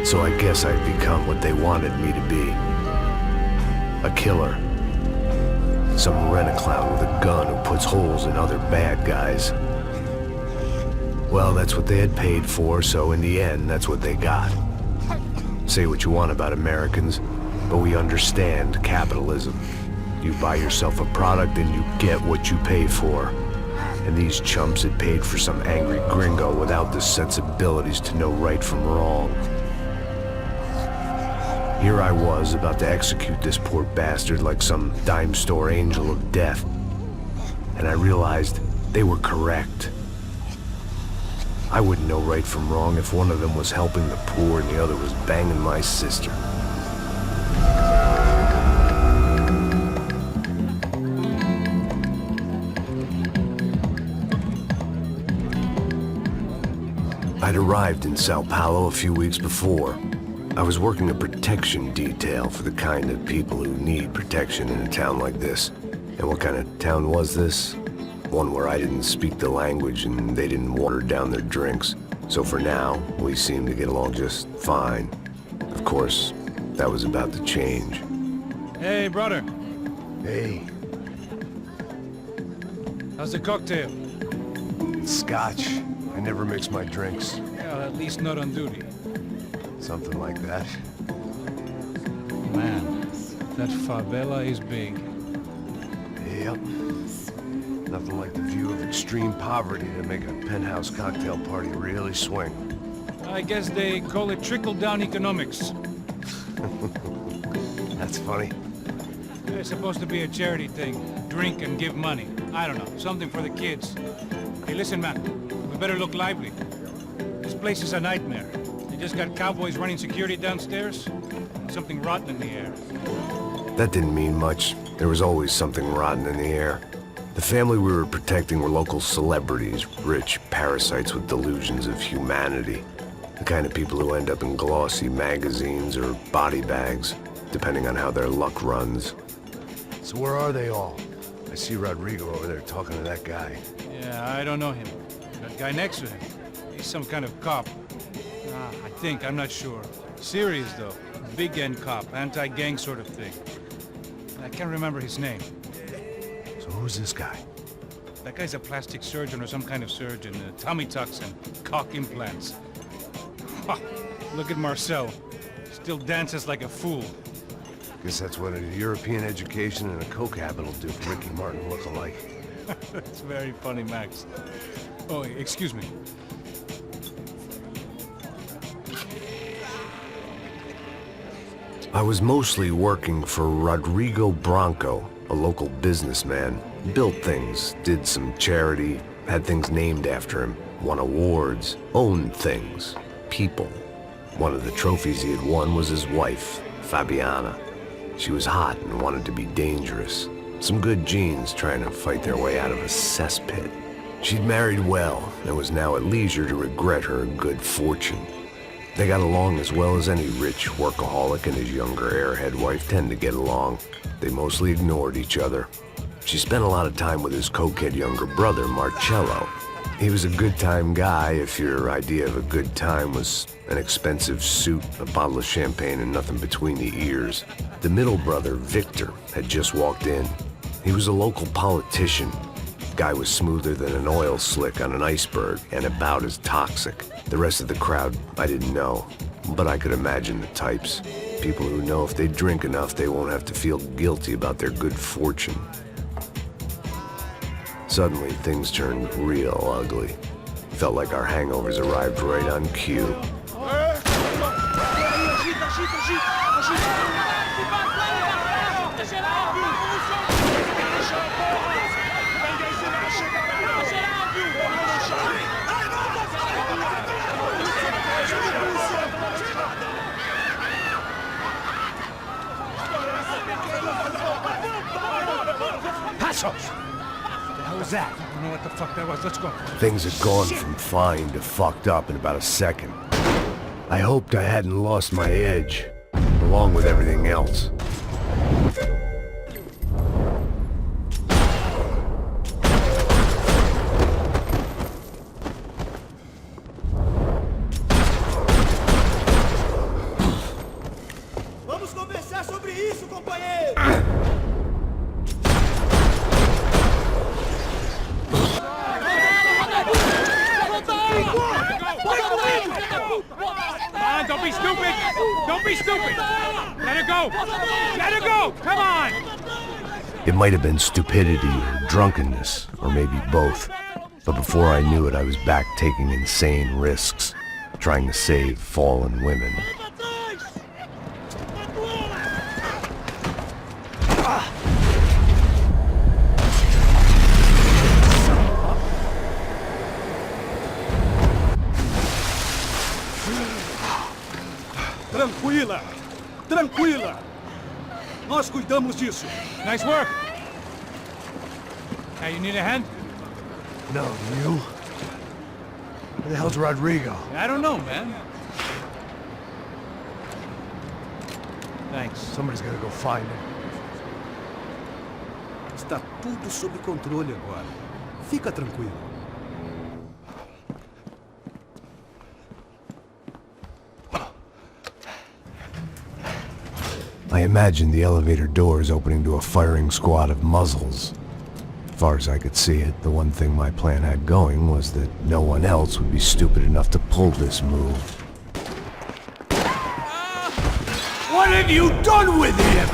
So I guess I'd become what they wanted me to be. A killer. Some rent-a-clown with a gun who puts holes in other bad guys. Well, that's what they had paid for, so in the end, that's what they got. Say what you want about Americans, but we understand capitalism. You buy yourself a product and you get what you pay for. And these chumps had paid for some angry gringo without the sensibilities to know right from wrong. Here I was, about to execute this poor bastard like some dime store angel of death. And I realized they were correct. I wouldn't know right from wrong if one of them was helping the poor and the other was banging my sister. I'd arrived in Sao Paulo a few weeks before. I was working a protection detail for the kind of people who need protection in a town like this. And what kind of town was this? One where I didn't speak the language and they didn't water down their drinks. So for now, we seemed to get along just fine. Of course, that was about to change. Hey, brother. Hey. How's the cocktail? It's scotch. I never mix my drinks. Well, at least not on duty. Something like that. Man, that favela is big. Yep. Nothing like the view of extreme poverty to make a penthouse cocktail party really swing. I guess they call it trickle-down economics. That's funny. It's supposed to be a charity thing. Drink and give money. I don't know, something for the kids. Hey, listen, man. We better look lively. This place is a nightmare. They just got cowboys running security downstairs, and something rotten in the air. That didn't mean much. There was always something rotten in the air. The family we were protecting were local celebrities, rich parasites with delusions of humanity. The kind of people who end up in glossy magazines or body bags, depending on how their luck runs. So where are they all? I see Rodrigo over there talking to that guy. Yeah, I don't know him. That guy next to him, he's some kind of cop. I think, I'm not sure. Serious though. Big end cop, anti-gang sort of thing. I can't remember his name. So who's this guy? That guy's a plastic surgeon or some kind of surgeon. Tummy tucks and cock implants. Ha! Look at Marcel. Still dances like a fool. Guess that's what a European education and a coke habit will do for Ricky Martin look-alike. That's very funny, Max. Oh, excuse me. I was mostly working for Rodrigo Branco, a local businessman. Built things, did some charity, had things named after him, won awards, owned things, people. One of the trophies he had won was his wife, Fabiana. She was hot and wanted to be dangerous. Some good genes trying to fight their way out of a cesspit. She'd married well and was now at leisure to regret her good fortune. They got along as well as any rich workaholic and his younger airhead wife tend to get along. They mostly ignored each other. She spent a lot of time with his cokehead younger brother, Marcello. He was a good-time guy if your idea of a good time was an expensive suit, a bottle of champagne, and nothing between the ears. The middle brother, Victor, had just walked in. He was a local politician. Guy was smoother than an oil slick on an iceberg and about as toxic. The rest of the crowd, I didn't know, but I could imagine the types. People who know if they drink enough, they won't have to feel guilty about their good fortune. Suddenly, things turned real ugly. Felt like our hangovers arrived right on cue. Asus! What the hell was that? I don't know what the fuck that was. Let's go. Things had gone from fine to fucked up in about a second. I hoped I hadn't lost my edge, along with everything else. It might have been stupidity or drunkenness, or maybe both. But before I knew it, I was back taking insane risks, trying to save fallen women. Tranquila! Tranquila! Nós cuidamos disso. Nice work. Hey, you need a hand? No, you? Where the hell's Rodrigo? I don't know, man. Thanks. Somebody's gotta go find him. Está tudo sob controle agora. Fica tranquilo. I imagined the elevator doors opening to a firing squad of muzzles. As far as I could see it, the one thing my plan had going was that no one else would be stupid enough to pull this move. What have you done with him?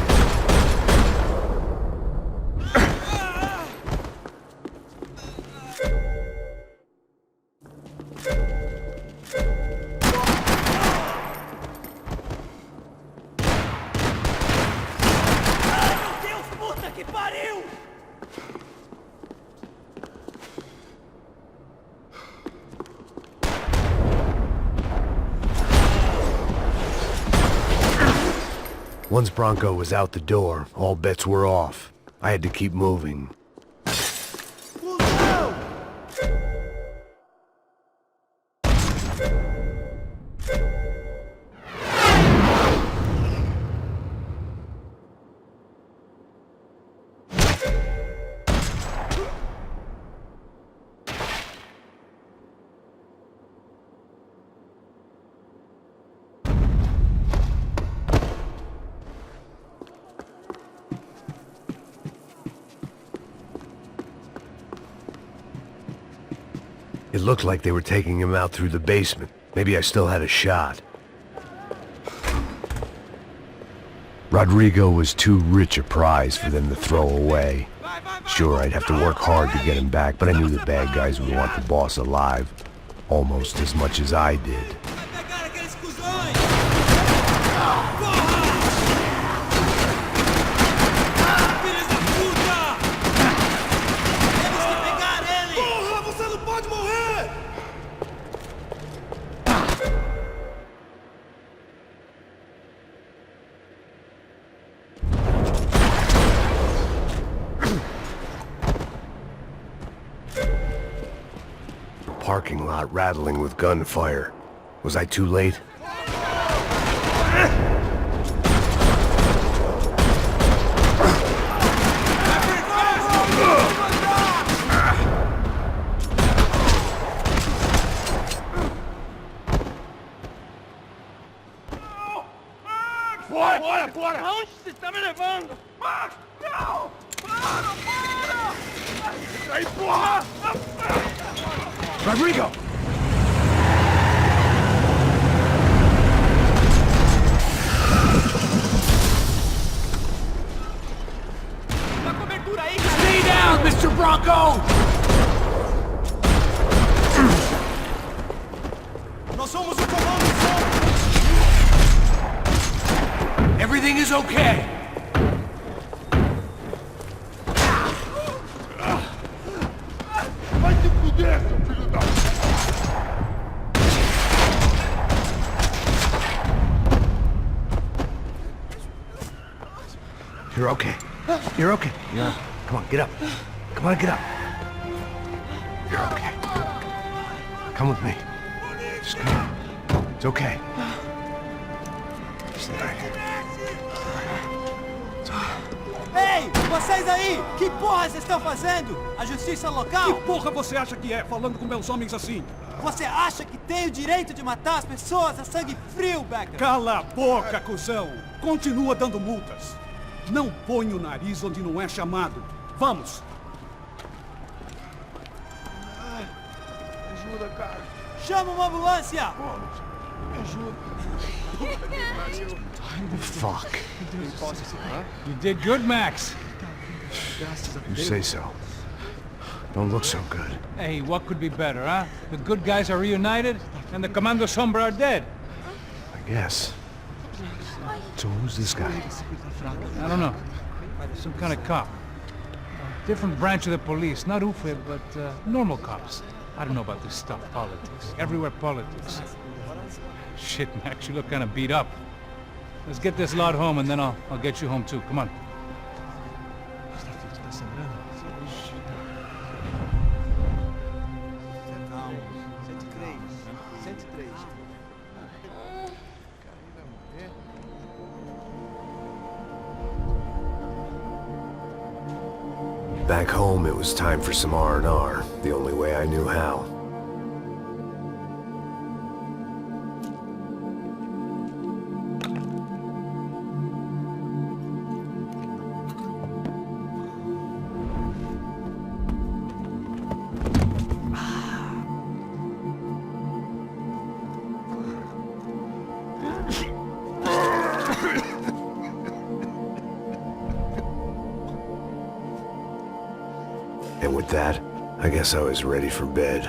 Once Bronco was out the door, all bets were off. I had to keep moving. It looked like they were taking him out through the basement. Maybe I still had a shot. Rodrigo was too rich a prize for them to throw away. Sure, I'd have to work hard to get him back, but I knew the bad guys would want the boss alive. Almost as much as I did. Parking lot rattling with gunfire. Was I too late? Bora! Aonde você está me levando? Não! Para! Aí, porra! Rodrigo! Dá cobertura aí, cara! Stay down, Mr. Bronco! Nós somos o comando de Everything is okay. Vai te fuder, seu filho da... You're okay. You're okay. Yeah. Come on, get up. Come on, get up. You're okay. Come with me. Just come on. It's okay. Just right here. Ei, vocês aí! Que porra vocês estão fazendo? A justiça local? Que porra você acha que é, falando com meus homens assim? Você acha que tem o direito de matar as pessoas a sangue frio, Becker? Cala a boca, cuzão! Continua dando multas. Não põe o nariz onde não é chamado. Vamos! Ajuda, cara. Chama uma ambulância! Me ajuda. Fuck. You did good, Max. You say so. Don't look so good. Hey, what could be better, huh? The good guys are reunited, and the Commando Sombra are dead. I guess. So who's this guy? I don't know. Some kind of cop. Different branch of the police. Not UFE, but normal cops. I don't know about this stuff, politics. Everywhere politics. Shit, Max, you look kind of beat up. Let's get this lot home, and then I'll get you home too. Come on. Back home, it was time for some R&R, the only way I knew how. And with that, I guess I was ready for bed.